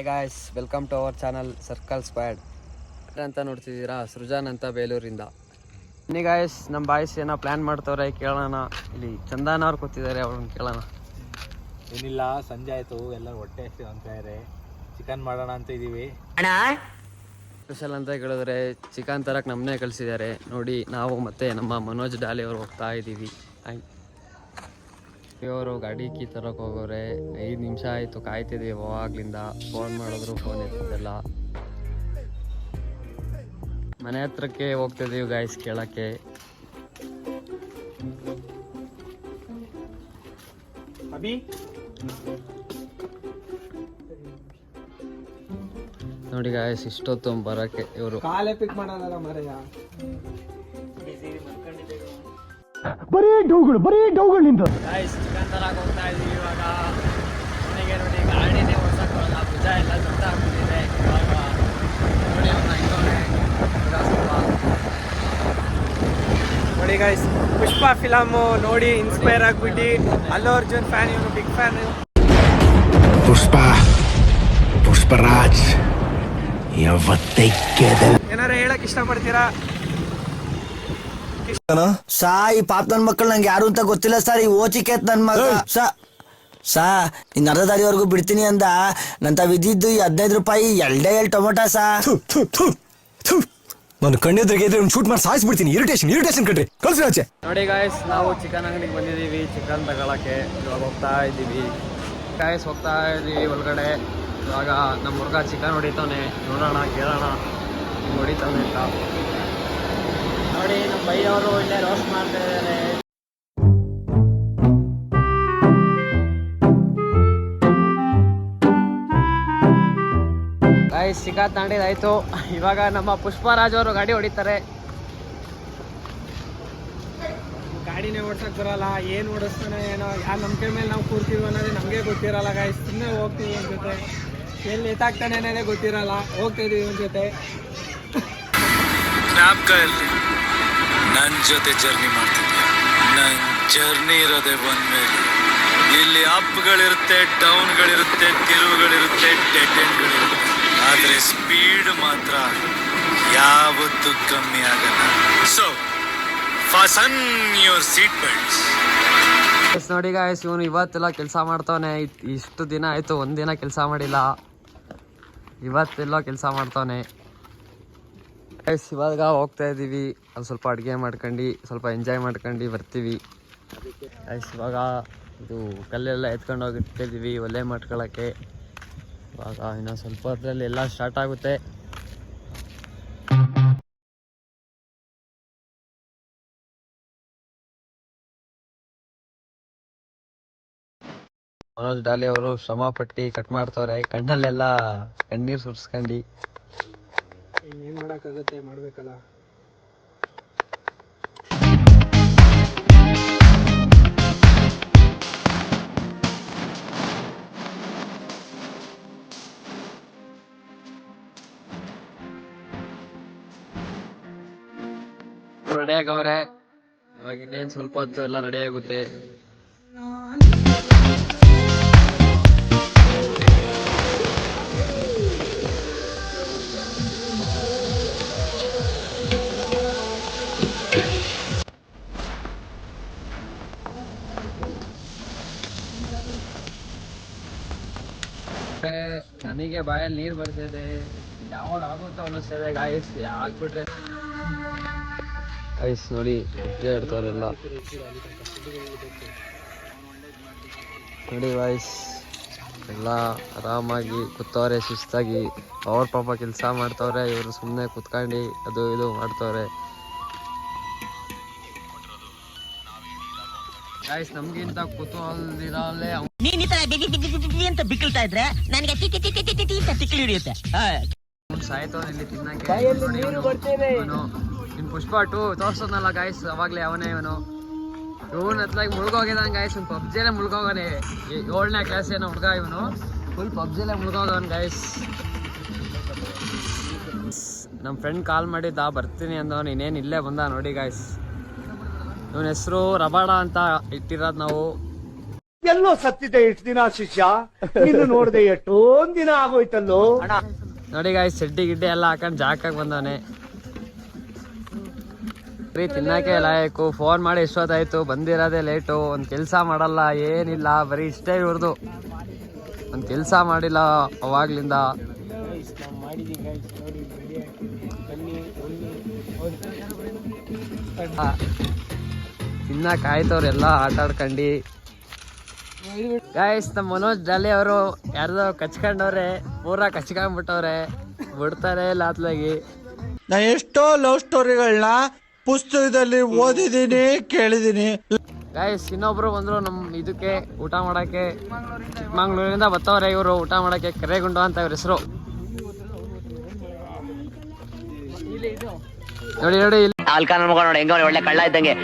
Hi guys, welcome to our channel circle squad ಅಂತ ನೋಡ್ತಿದ್ದೀರಾ. ಸೃಜಾನ್ ಅಂತ ಬೇಲೂರಿಂದ. ಬನ್ನಿ ಗಾಯ್ಸ್, ನಮ್ಮ ಬಾಯ್ಸ್ ಏನೋ ಪ್ಲ್ಯಾನ್ ಮಾಡ್ತವ್ರೆ, ಕೇಳೋಣ. ಇಲ್ಲಿ ಚಂದನ್ ಅವ್ರು ಕೂತಿದ್ದಾರೆ, ಅವ್ರನ್ನ ಕೇಳೋಣ. ಏನಿಲ್ಲ, ಸಂಜೆ ಆಯಿತು, ಎಲ್ಲರೂ ಹೊಟ್ಟೆ ಅಂತಾರೆ. ಚಿಕನ್ ಮಾಡೋಣ ಅಂತ ಇದ್ದೀವಿ. ಸ್ಪೆಷಲ್ ಅಂತ ಕೇಳಿದ್ರೆ ಚಿಕನ್ ತರಕ್ಕೆ ನಮ್ಮನ್ನೇ ಕಳಿಸಿದ್ದಾರೆ. ನೋಡಿ, ನಾವು ಮತ್ತೆ ನಮ್ಮ ಮನೋಜ್ ಡಾಲಿ ಅವರು ಹೋಗ್ತಾ ಇದ್ದೀವಿ. ಇವರು ಗಾಡಿ ಕೀ ತರಕ್ಕೆ ಹೋಗೋರೆ. 5 ನಿಮಿಷ ಆಯಿತು, ಕಾಯ್ತಿದ್ದೀವಿ ಅವಾಗ್ಲಿಂದ. ಫೋನ್ ಮಾಡಿದ್ರು ಫೋನ್ ಎತ್ತಿದ್ದಲ್ಲ. ಮನೆ ಹತ್ರಕ್ಕೆ ಹೋಗ್ತಿದ್ದೀವಿ ಗಾಯ್ಸ್ ಕೇಳಕ್ಕೆ. ನೋಡಿ ಗಾಯ್ಸ್, ಇಷ್ಟೊತ್ತು ಬರಕ್ಕೆ ಇವರು ಕಾಲೇ ಪಿಕ್ ಮಾಡಲ್ಲ ಮರೆಯ. ಬರೀ ಡೌಗಳು ನಿಂತು ಗಾಯ್ಸ್ ಚಿಕನ್ ತರಕ್ಕೆ ಹೋಗ್ತಾ ಇದೀವಿ ಇವಾಗ. ಮನೆಗೆ ನೋಡಿ, ಗಾಡಿನೇ ಓಡ್ಸಕ್ ಬರಲ್ಲ, ಭುಜ ಎಲ್ಲ ದೊಡ್ಡ ಆಗ್ಬಿಟ್ಟಿದೆ ಇವಾಗ. ನೋಡಿ ಅವ್ರನ್ನ ನೋಡಿ ಗಾಯ್ಸ್, ಪುಷ್ಪ ಫಿಲಮು ನೋಡಿ ಇನ್ಸ್ಪೈರ್ ಆಗ್ಬಿಟ್ಟು ಅಲ್ಲು ಅರ್ಜುನ್ ಫ್ಯಾನ್, ಇವನು ಬಿಗ್ ಫ್ಯಾನ್. ಪುಷ್ಪರಾಜ್ ಏನಾರ ಹೇಳಕ್ ಇಷ್ಟಪಡ್ತೀರಾ? ಈ ಪಾಪ ನನ್ ಮಕ್ಕಳು ನಂಗೆ ಯಾರು ಅಂತ ಗೊತ್ತಿಲ್ಲ ಸರ್. ಈ ಓಚಿಕೇತ್ ನನ್ ಮಗ ಸಾ ಇನ್ ಅರ್ಧ ದಾರಿವರೆಗೂ ಬಿಡ್ತೀನಿ ಅಂದ. ನಂತ ವಿಧಿದ್ದು 15 ರೂಪಾಯಿ ಎಲ್ಡೆ ಟೊಮೊಟೊ ಸಾ. ನಾನು ಕಣ್ಣೆದ್ರಿಗೆ ಶೂಟ್ ಮಾಡಿ ಸಾಯಿಸ್ಬಿಡ್ತೀನಿ. ಇರಿಟೇಷನ್ ಕಣ್ರಿ, ಕಳ್ಸಿ ಆಚೆ. ನೋಡಿ ಗಾಯ್ಸ್, ನಾವು ಚಿಕನ್ ಅಂಗಡಿಗೆ ಬಂದಿದ್ದೀವಿ ಚಿಕನ್ ತಗೊಳಕ್ಕೆ. ಇವಾಗ ಹೋಗ್ತಾ ಇದ್ದೀವಿ ಗಾಯ್ಸ್, ಹೋಗ್ತಾ ಇದ್ದೀವಿ ಒಳಗಡೆ. ಇವಾಗ ನಮ್ಮ ಹುಡುಗ ಚಿಕನ್ ಹೊಡಿತಾನೆ, ನೋಡೋಣ ಕೇಳೋಣ ಹೊಡಿತಾನೆ ಅಂತ. ನೋಡಿ, ನಮ್ಮ ಬೈಯವರು ಇಲ್ಲೇ ರೋಸ್ಟ್ ಮಾಡ್ತಾ ಇದ್ದಾರೆ. ಗಾಯ್ಸ್, ಚಿಕನ್ ತಾಂಡಿದಾಯ್ತು. ಇವಾಗ ನಮ್ಮ ಪುಷ್ಪರಾಜ್ ಅವರು ಗಾಡಿ ಹೊಡಿತಾರೆ. ಗಾಡಿನೇ ಓಡ್ಸಕ್ ಬರಲ್ಲ, ಏನ್ ಓಡಿಸ್ತಾನೆ ಏನೋ. ಯಾರು ನಮ್ಮ ಕೈ ಮೇಲೆ ನಾವು ಕೂರ್ತೀವಿ ಅನ್ನೋದೇ ನಮಗೆ ಗೊತ್ತಿರಲ್ಲ ಗಾಯ್ಸ್. ಸುಮ್ಮನೆ ಹೋಗ್ತೀವಿ ಇವನ್ ಜೊತೆ, ಎಲ್ಲಿ ಎತ್ತಾಗ್ತಾನೆ ಅನ್ನೋದೇ ಗೊತ್ತಿರಲ್ಲ. ಹೋಗ್ತಾ ಇದೀವಿ ಇವನ್ ಜೊತೆ. ನನ್ನ ಜೊತೆ ಜರ್ನಿ ಮಾಡ್ತಿದ್ಯಾ? ನನ್ನ ಜರ್ನಿ ಇರೋದೇ ಬಂದ್ಮೇಲೆ ಇಲ್ಲಿ ಅಪ್ಗಳಿರುತ್ತೆ, ಡೌನ್ಗಳಿರುತ್ತೆ, ತಿರುವುಗಳಿರುತ್ತೆ, ಡೆಡ್ ಎಂಡ್ಗಳಿರುತ್ತೆ. ಆದರೆ ಸ್ಪೀಡ್ ಮಾತ್ರ ಯಾವತ್ತೂ ಕಮ್ಮಿ ಆಗಲ್ಲ. So fasten your seat belts. ನೋಡಿ ಗಾಯ್ಸ್, ಇವನು ಇವತ್ತೆಲ್ಲ ಕೆಲಸ ಮಾಡ್ತಾವನೆ. ಇಷ್ಟು ದಿನ ಆಯಿತು, ಒಂದಿನ ಕೆಲಸ ಮಾಡಿಲ್ಲ. ಇವತ್ತೆಲ್ಲ ಕೆಲಸ ಮಾಡ್ತಾವನೆ ಗಾಯ್ಸ್. ಇವಾಗ ಹೋಗ್ತಾ ಇದ್ದೀವಿ, ಅಲ್ಲಿ ಸ್ವಲ್ಪ ಅಡುಗೆ ಮಾಡ್ಕೊಂಡು ಸ್ವಲ್ಪ ಎಂಜಾಯ್ ಮಾಡ್ಕೊಂಡು ಬರ್ತೀವಿ ಗಾಯ್ಸ್. ಇವಾಗ ಇದು ಕಲ್ಲೆಲ್ಲ ಎತ್ಕೊಂಡು ಹೋಗಿಟ್ಟಿದ್ದೀವಿ ಒಲೆ ಮಾಡ್ಕೊಳ್ಳೋಕ್ಕೆ. ಇವಾಗ ಇನ್ನೊಂದು ಸ್ವಲ್ಪ ಹೊತ್ತರಲ್ಲಿ ಎಲ್ಲ ಸ್ಟಾರ್ಟ್ ಆಗುತ್ತೆ. ಮನೋಜ್ ಡಾಲಿ ಅವರು ಶ್ರಮ ಪಟ್ಟು ಕಟ್ ಮಾಡ್ತವ್ರೆ. ಕಣ್ಣಲ್ಲೆಲ್ಲ ಕಣ್ಣೀರು ಸುರಿಸ್ಕೊಂಡು. ಏನ್ ಮಾಡಕ್ಕಾಗತ್ತೆ, ಮಾಡ್ಬೇಕಲ್ಲ. ರೆಡಿ ಆಗವ್ರೆ. ಇವಾಗ ಇನ್ನೇನು ಸ್ವಲ್ಪ ಹೊತ್ತು ಎಲ್ಲ ರೆಡಿ ಆಗುತ್ತೆ. ನನಗೆ ಬಾಯಲ್ಲಿ ನೀರು ಬರ್ತಿದೆ, ಯಾವಾಗ ಆಗುತ್ತೋ ಅನ್ನಿಸ್ತಿದೆ ಗಾಯ್ಸ್. ಆಗ್ಬಿಟ್ರೆ ಗಾಯ್ಸ್ ನೋಡಿ, ಹೇಳ್ತಾರೆಲ್ಲ ನೋಡಿ ಗಾಯ್ಸ್, ಎಲ್ಲ ಆರಾಮಾಗಿ ಕೂತವ್ರೆ ಶಿಸ್ತಾಗಿ. ಅವ್ರ ಪಾಪ ಕೆಲಸ ಮಾಡ್ತವ್ರೆ, ಇವರು ಸುಮ್ಮನೆ ಕುತ್ಕೊಂಡು ಅದು ಇದು ಮಾಡ್ತವ್ರೆ ಗಾಯ್ಸ್. ನಮ್ಗಿಂತ ಕುತೂಹಲದಿರಲ್ಲೇ ನೀನ್ ಈ ತರ ಅಂತ ಬಿಕ್ಕಳ್ತಾ ಇದ್ರೆ ನನಗೆ ತಿಕ್ಕಲಿ ಹಿಡಿಯುತ್ತೆ. ಸಾಯ್ತವನ ಇಲ್ಲಿ ತಿನ್ನಕ್ಕೆ. ಇನ್ ಪುಷ್ಪ 2 ತೋರ್ಸೋದ್ನಲ್ಲ ಗಾಯ್ಸ್, ಅವಾಗ್ಲೇ ಅವನೇ ಇವನು. ಇವನ್ ಹತ್ಲಾಗಿ ಮುಳುಗೋಗಿದ್ದಾನೆ ಗಾಯ್ಸ್. ಒಂದು ಪಬ್ಜಿಲೇ ಮುಳುಗೋಗನೆ. 7ನೇ ಕ್ಲಾಸ್ ಏನೋ ಹುಡುಗ ಇವನು, ಫುಲ್ ಪಬ್ಜಿಲೇ ಮುಳುಗೋಗವನ್ ಗಾಯ್ಸ್. ನಮ್ಮ ಫ್ರೆಂಡ್ ಕಾಲ್ ಮಾಡಿದ್ದ, ಬರ್ತೀನಿ ಅಂದವನು. ಇನ್ನೇನು ಇಲ್ಲೇ ಬಂದ ನೋಡಿ ಗಾಯ್ಸ್. ಇವನ ಹೆಸರು ರಬಾಡ ಅಂತ ಇಟ್ಟಿರೋದು ನಾವು. ಎಲ್ಲೋ ಸತ್ತಿದೆ ಇಷ್ಟು ದಿನ ಶಿಷ್ಯ, ಇನ್ನು ನೋಡದೆ ಎಷ್ಟೊಂದ್ ದಿನ ಆಗೋಯ್ತಲ್ಲೋ. ನೋಡಿ ಗಾಯ್ಸ್ ಸೆಡ್ಡಿ ಗಿಡ್ಡೆ ಎಲ್ಲ ಹಾಕೊಂಡು ಜಾಕಾಗಿ ಬಂದವನೆ. ಬರೀ ತಿನ್ನಕ್ಕೆ ಲಾಯಕು. ಫೋನ್ ಮಾಡಿ ಎಷ್ಟೊತ್ತಾಯ್ತು, ಬಂದಿರೋದೇ ಲೇಟು. ಒಂದು ಕೆಲಸ ಮಾಡಲ್ಲ ಏನಿಲ್ಲ, ಬರೀ ಇಷ್ಟೇ ಇವ್ರದು. ಒಂದು ಕೆಲಸ ಮಾಡಿಲ್ಲ ಅವಾಗ್ಲಿಂದ. ತಿನ್ನಕ್ಕೆ ಆಯ್ತವ್ರೆಲ್ಲ ಆಟ ಆಡ್ಕೊಂಡು. ಗಾಯ್ಸ್ ನಮ್ಮ ಮನೋಜ್ ಡಾಲಿ ಅವರು ಯಾರ್ದೋ ಕಚ್ಕೊಂಡವ್ರೆ, ಪೂರಾ ಕಚ್ಕೊಂಡ್ಬಿಟ್ಟವ್ರೆ, ಬಿಡ್ತಾರೆ ಇಲ್ಲ ಅತ್ಲಾಗಿ. ನಾ ಎಷ್ಟೋ ಲವ್ ಸ್ಟೋರಿಗಳನ್ನ ಪುಸ್ತಕದಲ್ಲಿ ಓದಿದ್ದೀನಿ, ಕೇಳಿದ್ದೀನಿ. ಗಾಯ್ಸ್ ಇನ್ನೊಬ್ರು ಬಂದ್ರು ನಮ್ಮ ಇದಕ್ಕೆ ಊಟ ಮಾಡಕ್ಕೆ. ಚಿಕ್ಕಮಂಗ್ಳೂರಿಂದ ಬರ್ತವ್ರೆ ಇವರು ಊಟ ಮಾಡಕ್ಕೆ. ಕೆರೆಗುಂಡು ಅಂತ ಇವ್ರ ಹೆಸರು. ನೋಡಿ ನೋಡಿ ನೋಡಿ ಒಳ್ಳೆ ಕಳ್ಳ ಇದ್ದಂಗೆ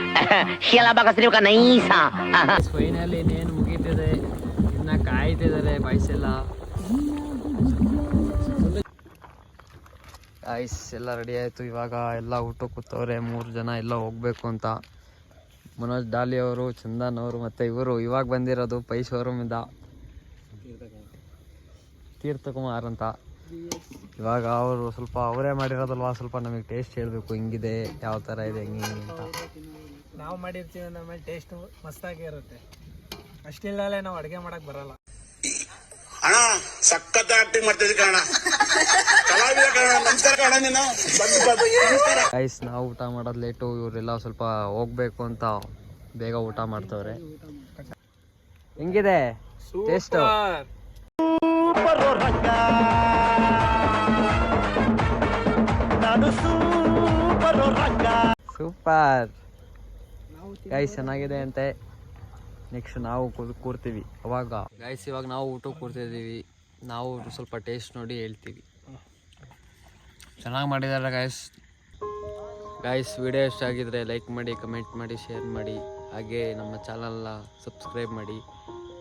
ಫೈನಲಿ ಇನ್ನೇನು ಮುಗೀತಿದೆ. ಇನ್ನ ಕಾಯ್ತಿದ್ದಾರೆ ಬಾಯ್ಸೆಲ್ಲ. ಗಾಯ್ಸ್ ಎಲ್ಲ ರೆಡಿ ಆಯ್ತು. ಇವಾಗ ಎಲ್ಲ ಊಟ ಕೂತವ್ರೆ. 3 ಜನ ಎಲ್ಲ ಹೋಗ್ಬೇಕು ಅಂತ. ಮನೋಜ್ ಡಾಲಿ ಅವರು, ಚಂದನ್ ಅವರು ಮತ್ತೆ ಇವರು ಇವಾಗ ಬಂದಿರೋದು ಪೈ ಶೋರೂಮ್ ಇಂದ, ತೀರ್ಥಕುಮಾರ್ ಅಂತ. ಇವಾಗ ಅವರು ಸ್ವಲ್ಪ ಅವರೇ ಮಾಡಿರೋದಲ್ವಾ, ಸ್ವಲ್ಪ ನಮಗೆ ಟೇಸ್ಟ್ ಹೇಳ್ಬೇಕು, ಹಿಂಗಿದೆ, ಯಾವ ಥರ ಇದೆ, ಹೆಂಗೆ ಅಂತ. ನಾವು ಮಾಡಿರ್ತೀವಿ ನಮ್ಮ ಟೇಸ್ಟ್ ಮಸ್ತಾಗಿ ಇರುತ್ತೆ. ಅಷ್ಟಿಲ್ಲೇ ನಾವು ಅಡುಗೆ ಮಾಡಕ್ ಬರಲ್ಲ. ಅಣ್ಣ ಸಖತ್ ಆಕ್ಟಿಂಗ್ ಮಾಡ್ತಿದ್ದೆ ಕಣ, ಕಲಾವಿದ ಕಣ, ನಮಸ್ಕಾರ ಕಣ ನೀನು. ಗೈಸ್ ನಾವು ಊಟ ಮಾಡೋದು ಲೇಟು, ಇವರೆಲ್ಲ ಸ್ವಲ್ಪ ಹೋಗ್ಬೇಕು ಅಂತ ಬೇಗ ಊಟ ಮಾಡ್ತವ್ರೆ. ಹೆಂಗಿದೆ ಟೇಸ್ಟ್? ಸೂಪರ್ ಗೈಸ್, ಚೆನ್ನಾಗಿದೆ ಅಂತೆ. ನೆಕ್ಸ್ಟ್ ನಾವು ಕೂರ್ತೀವಿ ಅವಾಗ. ಗೈಸ್ ಇವಾಗ ನಾವು ಊಟಕ್ಕೆ ಕೂರ್ತಿದ್ದೀವಿ. ನಾವು ಸ್ವಲ್ಪ ಟೇಸ್ಟ್ ನೋಡಿ ಹೇಳ್ತೀವಿ. ಚೆನ್ನಾಗಿ ಮಾಡಿದ್ದಾರೆ ಗೈಸ್. ವಿಡಿಯೋ ಇಷ್ಟ ಆಗಿದ್ರೆ ಲೈಕ್ ಮಾಡಿ, ಕಮೆಂಟ್ ಮಾಡಿ, ಶೇರ್ ಮಾಡಿ. ಹಾಗೆ ನಮ್ಮ ಚಾನಲ್ನ ಸಬ್ಸ್ಕ್ರೈಬ್ ಮಾಡಿ.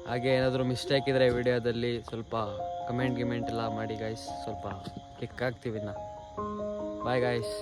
ಹಾಗೆ ಏನಾದರೂ ಮಿಸ್ಟೇಕ್ ಇದ್ದರೆ ವಿಡಿಯೋದಲ್ಲಿ ಸ್ವಲ್ಪ ಕಮೆಂಟ್ ಎಲ್ಲ ಮಾಡಿ ಗೈಸ್. ಸ್ವಲ್ಪ ಕ್ಲಿಕ್ ಆಗ್ತೀವಿ ನಾ. Bye guys.